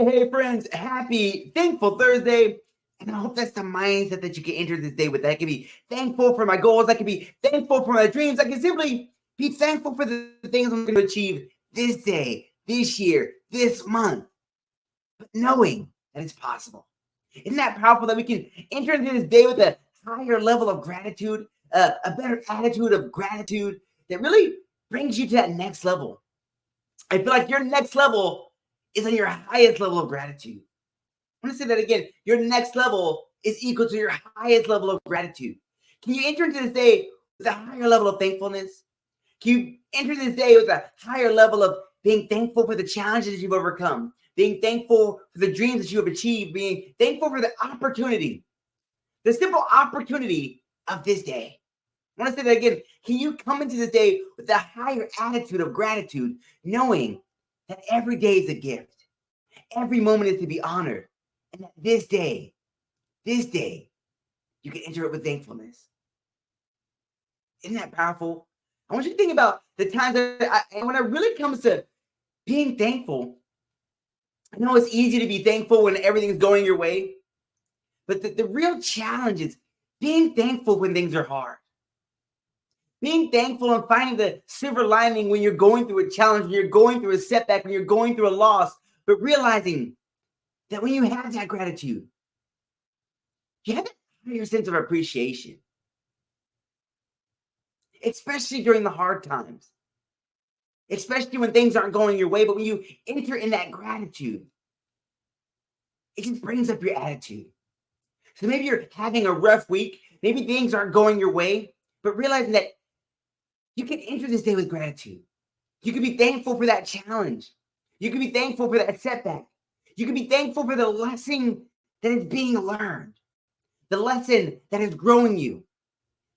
Hey, friends, happy Thankful Thursday. And I hope that's the mindset that you can enter this day with. That I can be thankful for my goals. I can be thankful for my dreams. I can simply be thankful for the things I'm going to achieve this day, this year, this month, but knowing that it's possible. Isn't that powerful that we can enter into this day with a higher level of gratitude, a better attitude of gratitude that really brings you to that next level? I feel like your next level is on your highest level of gratitude. I'm going to say that again. Your next level is equal to your highest level of gratitude. Can you enter into this day with a higher level of thankfulness? Can you enter this day with a higher level of being thankful for the challenges you've overcome, being thankful for the dreams that you have achieved, being thankful for the opportunity, the simple opportunity of this day? I want to say that again. Can you come into this day with a higher attitude of gratitude, knowing that every day is a gift, every moment is to be honored, and that this day, you can enter it with thankfulness? Isn't that powerful? I want you to think about the times and when it really comes to being thankful. I know it's easy to be thankful when everything's going your way, but the real challenge is being thankful when things are hard. Being thankful and finding the silver lining when you're going through a challenge, when you're going through a setback, when you're going through a loss, but realizing that when you have that gratitude, you have a higher sense of appreciation, especially during the hard times, especially when things aren't going your way. But when you enter in that gratitude, it just brings up your attitude. So maybe you're having a rough week, maybe things aren't going your way, but realizing that you can enter this day with gratitude. You can be thankful for that challenge. You can be thankful for that setback. You can be thankful for the lesson that is being learned, the lesson that is growing you,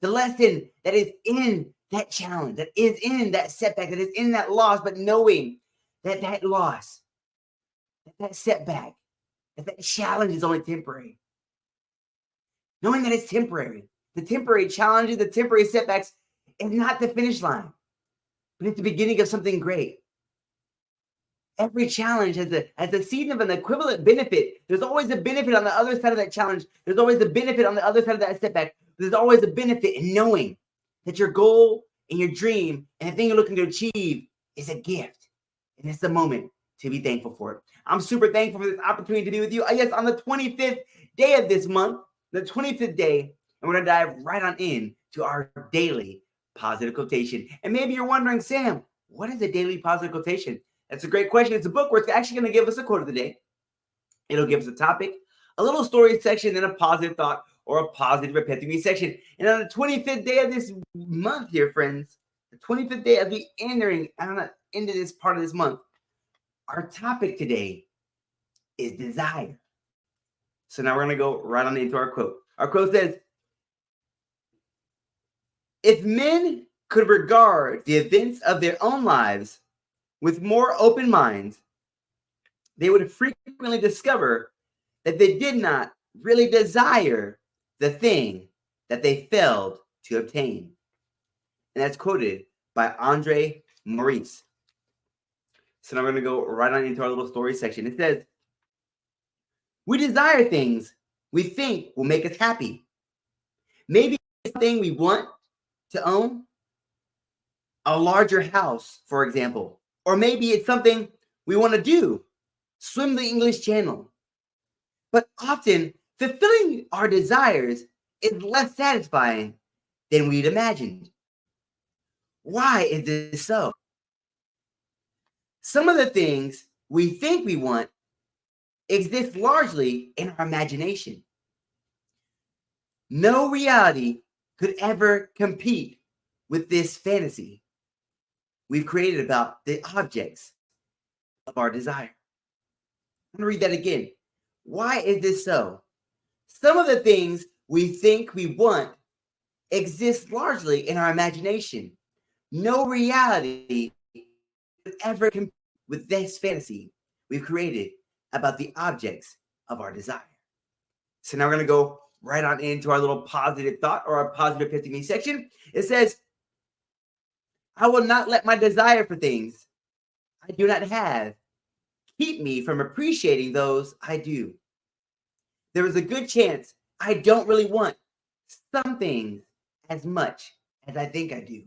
the lesson that is in that challenge, that is in that setback, that is in that loss, but knowing that that loss, that setback, that challenge is only temporary. Knowing that it's temporary. The temporary challenges, the temporary setbacks is not the finish line, but it's the beginning of something great. Every challenge has a seed of an equivalent benefit. There's always a benefit on the other side of that challenge. There's always a benefit on the other side of that setback. There's always a benefit in knowing that your goal and your dream and the thing you're looking to achieve is a gift. And it's the moment to be thankful for it. I'm super thankful for this opportunity to be with you. Yes, on the 25th day of this month, the 25th day, and we're going to dive right on in to our daily positive quotation. And maybe you're wondering, Sam, what is a daily positive quotation? That's a great question. It's a book where it's actually going to give us a quote of the day. It'll give us a topic, a little story section, then a positive thought or a positive epiphany section. And on the 25th day of this month here, friends, the 25th day as we entering into this part of this month, our topic today is desire. So now we're going to go right on into our quote. Our quote says, if men could regard the events of their own lives with more open minds, they would frequently discover that they did not really desire the thing that they failed to obtain. And that's quoted by Andre Maurice. So now we're going to go right on into our little story section. It says, we desire things we think will make us happy. Maybe it's something we want to own, a larger house, for example. Or maybe it's something we want to do, swim the English Channel. But often, fulfilling our desires is less satisfying than we'd imagined. Why is this so? Some of the things we think we want exist largely in our imagination. No reality could ever compete with this fantasy we've created about the objects of our desire. I'm going to read that again. Why is this so? Some of the things we think we want exist largely in our imagination. No reality could ever compete with this fantasy we've created about the objects of our desire. So now we're going to go right on into our little positive thought or our positive epiphany section. It says, I will not let my desire for things I do not have keep me from appreciating those I do. There is a good chance I don't really want some things as much as I think I do.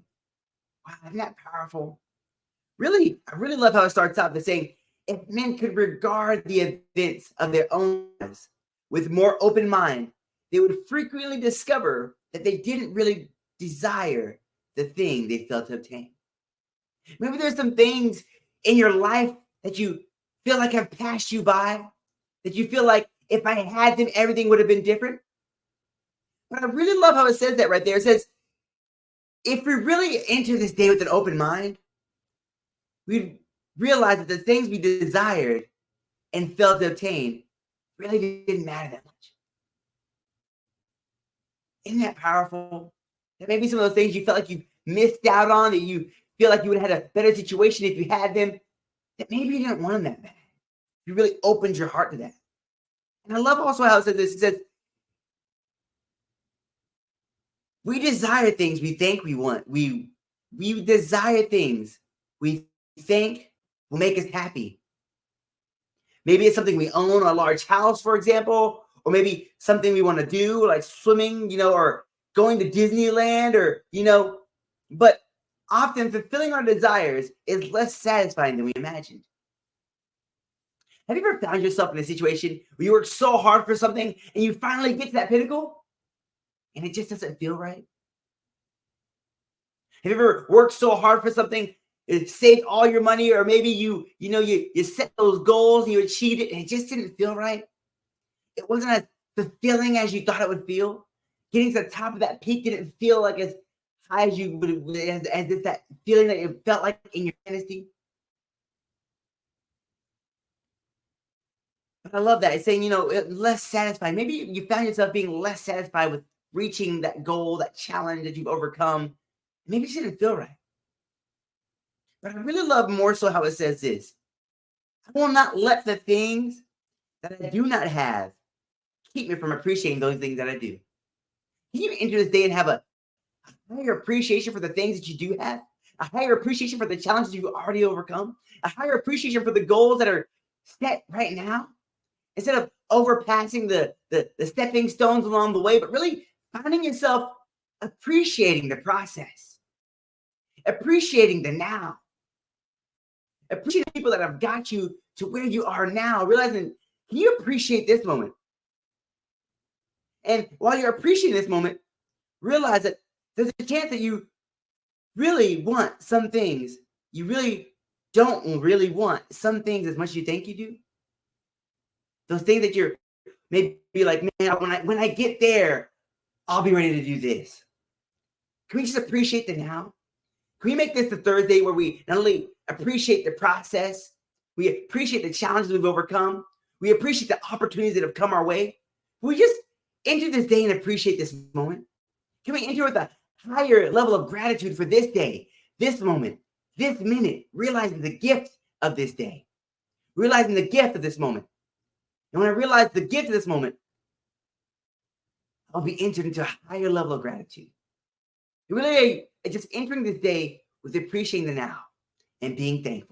Wow, isn't that powerful? Really, I really love how it starts out by saying, if men could regard the events of their own lives with more open mind, they would frequently discover that they didn't really desire the thing they felt to obtain. Maybe there's some things in your life that you feel like have passed you by, that you feel like if I had them, everything would have been different. But I really love how it says that right there. It says, if we really enter this day with an open mind, we realize that the things we desired and failed to obtain really didn't matter that much. Isn't that powerful? That maybe some of those things you felt like you missed out on, that you feel like you would have had a better situation if you had them, that maybe you didn't want them that bad. You really opened your heart to that. And I love also how it says this. It says, we desire things we think we want. We desire things we think will make us happy. Maybe it's something we own, a large house, for example, or maybe something we want to do, like swimming, or going to Disneyland, or, but often fulfilling our desires is less satisfying than we imagined. Have you ever found yourself in a situation where you work so hard for something and you finally get to that pinnacle and it just doesn't feel right? Have you ever worked so hard for something, saved all your money, or maybe you set those goals and you achieved it and it just didn't feel right? It wasn't as fulfilling as you thought it would feel. Getting to the top of that peak didn't feel like as high as you would, as if that feeling that it felt like in your fantasy. But I love that. It's saying, less satisfied. Maybe you found yourself being less satisfied with reaching that goal, that challenge that you've overcome. Maybe it didn't feel right. But I really love more so how it says this. I will not let the things that I do not have keep me from appreciating those things that I do. Can you enter this day and have a higher appreciation for the things that you do have? A higher appreciation for the challenges you've already overcome? A higher appreciation for the goals that are set right now? Instead of overpassing the stepping stones along the way, but really finding yourself appreciating the process, appreciating the now, appreciating the people that have got you to where you are now, realizing, can you appreciate this moment? And while you're appreciating this moment, realize that there's a chance that you really want some things. You really don't really want some things as much as you think you do. Those things that you're maybe like, man, when I get there, I'll be ready to do this. Can we just appreciate the now? Can we make this the Thursday where we not only appreciate the process, we appreciate the challenges we've overcome, we appreciate the opportunities that have come our way? Can we just enter this day and appreciate this moment? Can we enter with a higher level of gratitude for this day, this moment, this minute, realizing the gift of this day, realizing the gift of this moment? And when I realize the gift of this moment, I'll be entered into a higher level of gratitude. Really, just entering this day with appreciating the now and being thankful.